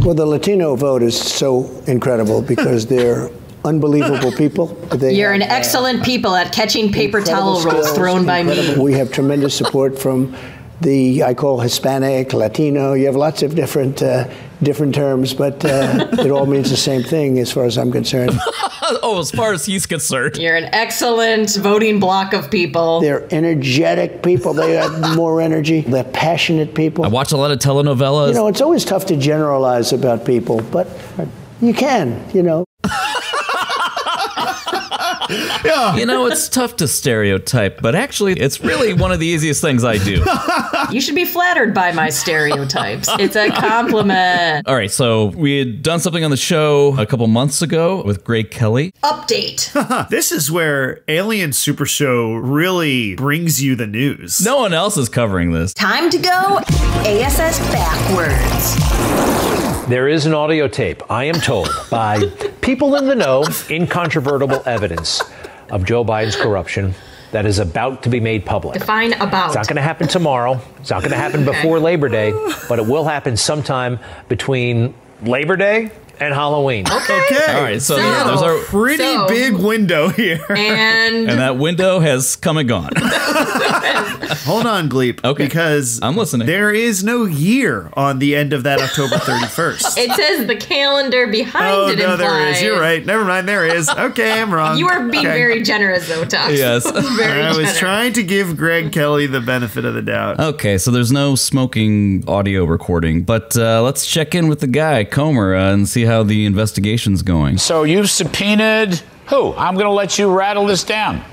Well, the Latino vote is so incredible because they're unbelievable people. You're an excellent people at catching paper towel rolls thrown by me. We have tremendous support from I call Hispanic, Latino. You have lots of different terms, but it all means the same thing as far as I'm concerned. Oh, as far as he's concerned. You're an excellent voting block of people. They're energetic people. They have more energy. They're passionate people. I watch a lot of telenovelas. You know, it's always tough to generalize about people, but you can, you know. Yeah. You know, it's tough to stereotype, but actually, it's really one of the easiest things I do. You should be flattered by my stereotypes. It's a compliment. All right, so we had done something on the show a couple months ago with Greg Kelly. Update. This is where Alien Super Show really brings you the news. No one else is covering this. Time to go ASS backwards. There is an audio tape, I am told, by people in the know, incontrovertible evidence of Joe Biden's corruption that is about to be made public. Define about. It's not going to happen tomorrow. It's not going to happen before Labor Day, but it will happen sometime between Labor Day and Halloween. Okay. All right, so there's our pretty big window here. And that window has come and gone. Hold on, Gleep. Okay. Because I'm listening. There is no year on the end of that October 31st. It says the calendar behind it no, implies. there is. You're right. Never mind, there is. Okay, I'm wrong. You are being very generous, though, Tox. Yes. I was trying to give Greg Kelly the benefit of the doubt. Okay, so there's no smoking audio recording, but let's check in with the guy, Comer, and see how the investigation's going. So you've subpoenaed who? I'm going to let you rattle this down.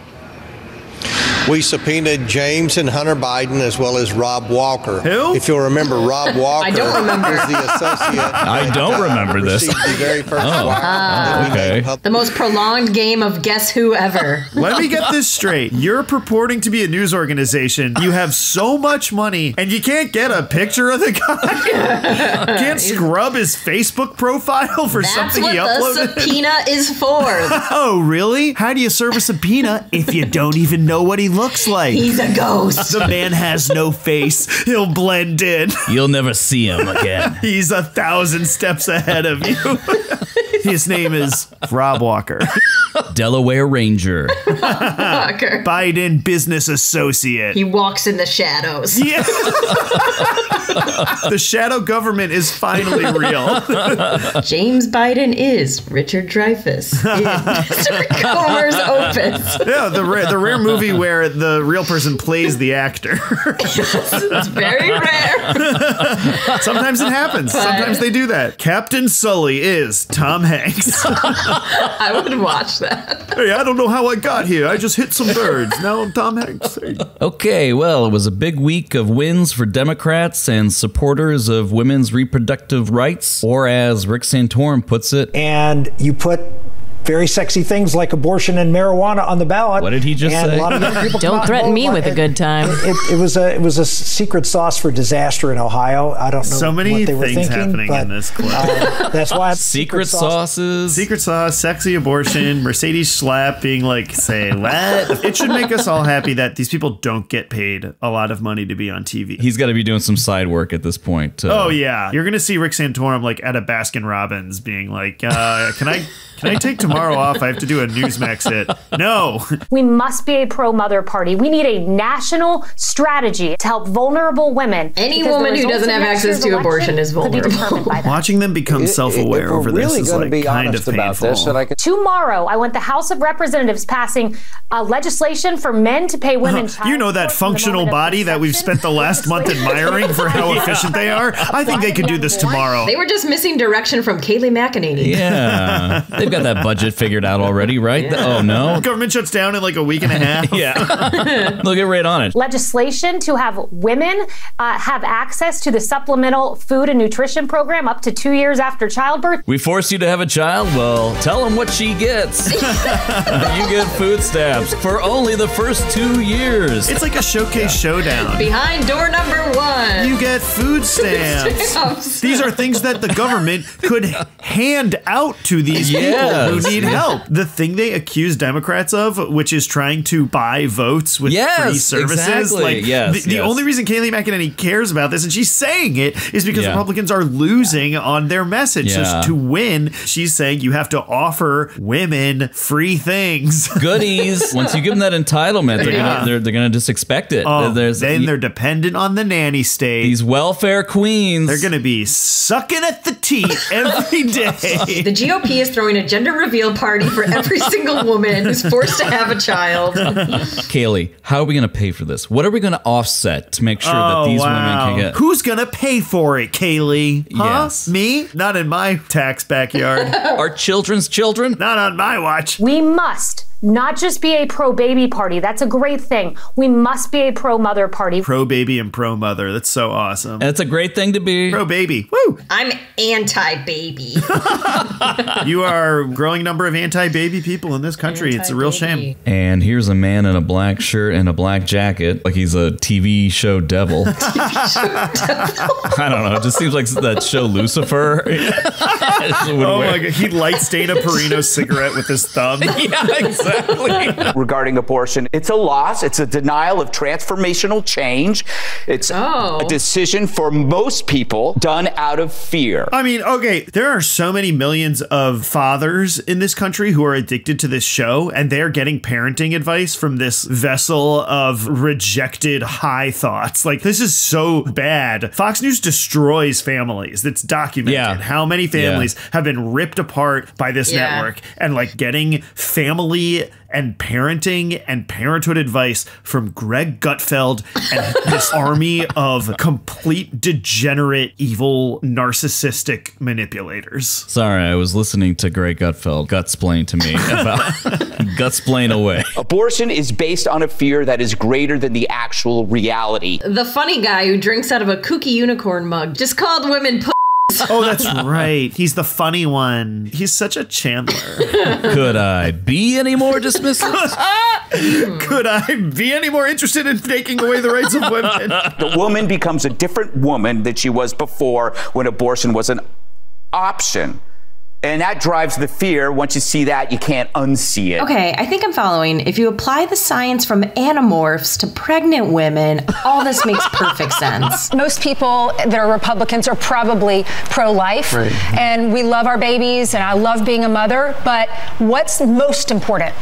We subpoenaed James and Hunter Biden as well as Rob Walker. Who? If you'll remember, Rob Walker I don't remember. was the associate. I don't remember this. Received the very first wire that we okay. made public. The most prolonged game of Guess Who ever. Let me get this straight. You're purporting to be a news organization. You have so much money, and you can't get a picture of the guy? Can't scrub his Facebook profile for something he uploaded? That's what the subpoena is for. Oh, really? How do you serve a subpoena if you don't even know what he looks like? He's a ghost. The man has no face. He'll blend in. You'll never see him again. He's 1,000 steps ahead of you. His name is Rob Walker. Delaware Ranger. Walker. Biden business associate. He walks in the shadows. Yeah. The shadow government is finally real. James Biden is Richard Dreyfuss in Mr. Comer's Opus. Yeah, the rare movie where the real person plays the actor. It's very rare. Sometimes it happens. Sometimes they do that. Captain Sully is Tom Hanks. I would watch that. Hey, I don't know how I got here. I just hit some birds. Now I'm Tom Hanks. Okay, well, it was a big week of wins for Democrats and supporters of women's reproductive rights, or as Rick Santorum puts it, and you put very sexy things like abortion and marijuana on the ballot. What did he just say? A lot of young people Don't threaten me with a good time. It was a secret sauce for disaster in Ohio. I don't know so many what they were things thinking, happening but, in this clip. That's why secret sauces. Secret sauce, sexy abortion, Mercedes Schlapp being like, say what? It should make us all happy that these people don't get paid a lot of money to be on TV. He's got to be doing some side work at this point. Oh yeah, you're gonna see Rick Santorum like at a Baskin Robbins being like, can I take tomorrow off? I have to do a Newsmax hit. No. We must be a pro-mother party. We need a national strategy to help vulnerable women. Any woman who doesn't have access to abortion is vulnerable. Watching them become self-aware over this is like kind of painful. Tomorrow, I want the House of Representatives passing legislation for men to pay women child You know that support functional body that we've spent the last month admiring for how efficient they are? I think they could do this tomorrow. They were just missing direction from Kayleigh McEnany. Yeah. They've got that budget figured out already, right? Yeah. Oh, no? Government shuts down in like a week and a half. Yeah. They'll get right on it. Legislation to have women have access to the supplemental food and nutrition program up to 2 years after childbirth. We force you to have a child? Well, tell them what she gets. You get food stamps for only the first 2 years. It's like a showcase showdown. Behind door number 1. You get food stamps. These are things that the government could hand out to these people. who need help. The thing they accuse Democrats of, which is trying to buy votes with free services. Exactly. Like the only reason Kayleigh McEnany cares about this, and she's saying it, is because Republicans are losing on their message. So to win, she's saying you have to offer women free things, goodies. Once you give them that entitlement, they're gonna just expect it. Then they're dependent on the nanny state. These welfare queens. They're gonna be sucking at the teat every day. The GOP is throwing a gender reveal party for every single woman who's forced to have a child. Kayleigh, how are we going to pay for this? What are we going to offset to make sure that these women can get... Who's going to pay for it, Kayleigh? Huh? Yes. Me? Not in my tax backyard. Our children's children? Not on my watch. We must not just be a pro-baby party. That's a great thing. We must be a pro-mother party. Pro-baby and pro-mother. That's so awesome. That's a great thing to be. Pro-baby. Woo! I'm anti-baby. You are a growing number of anti-baby people in this country. It's a real shame. And here's a man in a black shirt and a black jacket, like he's a TV show devil. I don't know. It just seems like that show Lucifer. Oh my God. He'd light stain a Perino cigarette with his thumb. Yeah, exactly. Regarding abortion, it's a loss. It's a denial of transformational change. It's a decision for most people done out of fear. I mean, okay, there are so many millions of fathers in this country who are addicted to this show, and they're getting parenting advice from this vessel of rejected high thoughts. Like, this is so bad. Fox News destroys families. That's documented. How many families have been ripped apart by this network, and like getting family and parenting and parenthood advice from Greg Gutfeld and this army of complete degenerate, evil, narcissistic manipulators. Sorry, I was listening to Greg Gutfeld gutsplain to me about gutsplain away. Abortion is based on a fear that is greater than the actual reality. The funny guy who drinks out of a kooky unicorn mug just called women Oh, that's right. He's the funny one. He's such a Chandler. Could I be any more dismissive? Could I be any more interested in taking away the rights of women? The woman becomes a different woman than she was before when abortion was an option. And that drives the fear. Once you see that, you can't unsee it. Okay, I think I'm following. If you apply the science from animorphs to pregnant women, all this makes perfect sense. Most people that are Republicans are probably pro-life, and we love our babies, and I love being a mother, but what's most important?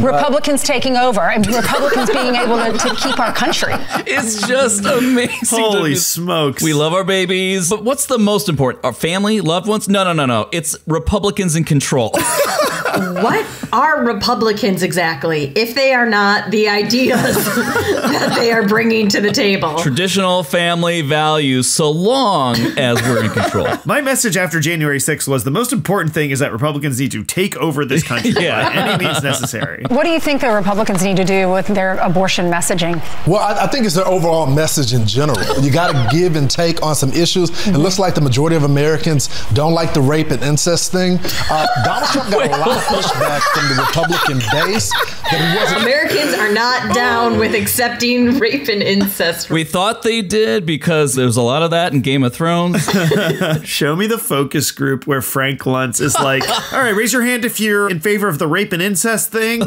Republicans taking over and Republicans being able to keep our country. It's just amazing. Holy smokes. We love our babies, but what's the most important? Our family, loved ones? No. It's Republicans in control. What are Republicans exactly, if they are not the ideas that they are bringing to the table? Traditional family values, so long as we're in control. My message after January 6th was the most important thing is that Republicans need to take over this country by any means necessary. What do you think the Republicans need to do with their abortion messaging? Well, I think it's their overall message in general. You got to give and take on some issues. It looks like the majority of Americans don't like the rape and incest thing. Donald Trump got a lot of pushback from the Republican base. Americans are not down with accepting rape and incest. We thought they did because there was a lot of that in Game of Thrones. Show me the focus group where Frank Luntz is like, all right, raise your hand if you're in favor of the rape and incest thing.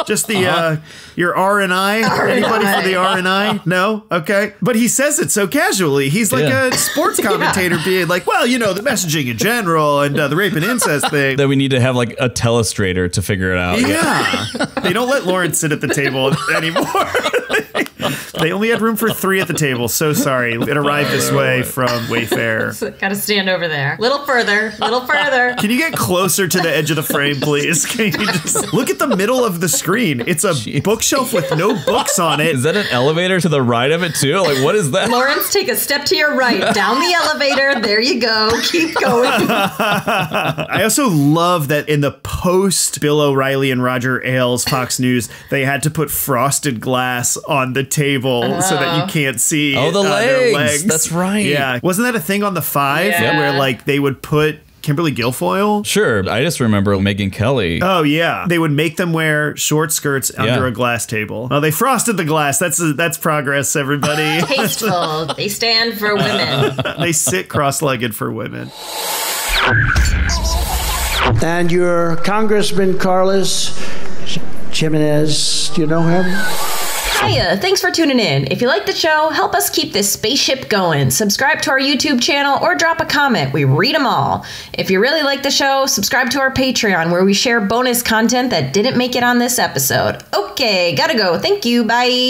Just the, your R&I. Anybody for the R&I? No? Okay. But he says it so casually. He's like a sports commentator being like, well, you know, the messaging in general and the rape and incest thing. That we need to have like a telestrator to figure it out. Yeah. They don't let Lawrence sit at the table anymore. They only had room for 3 at the table. So sorry. It arrived this way from Wayfair. Gotta stand over there. Little further. Little further. Can you get closer to the edge of the frame, please? Can you just look at the middle of the screen? It's a bookshelf with no books on it. Is that an elevator to the right of it too? Like, what is that? Lawrence, take a step to your right. Down the elevator. There you go. Keep going. I also love that in the post Bill O'Reilly and Roger Ailes Fox News, they had to put frosted glass on the table so that you can't see the their legs. That's right. Yeah. Wasn't that a thing on the 5 where like they would put Kimberly Guilfoyle? Sure. I just remember Megyn Kelly. Oh, yeah. They would make them wear short skirts under a glass table. Oh, they frosted the glass. That's progress, everybody. Tasteful. They stand for women. They sit cross-legged for women. And your Congressman Carlos Jimenez, do you know him? Hiya, thanks for tuning in. If you like the show, help us keep this spaceship going. Subscribe to our YouTube channel or drop a comment. We read them all. If you really like the show, subscribe to our Patreon where we share bonus content that didn't make it on this episode. Okay, gotta go. Thank you. Bye.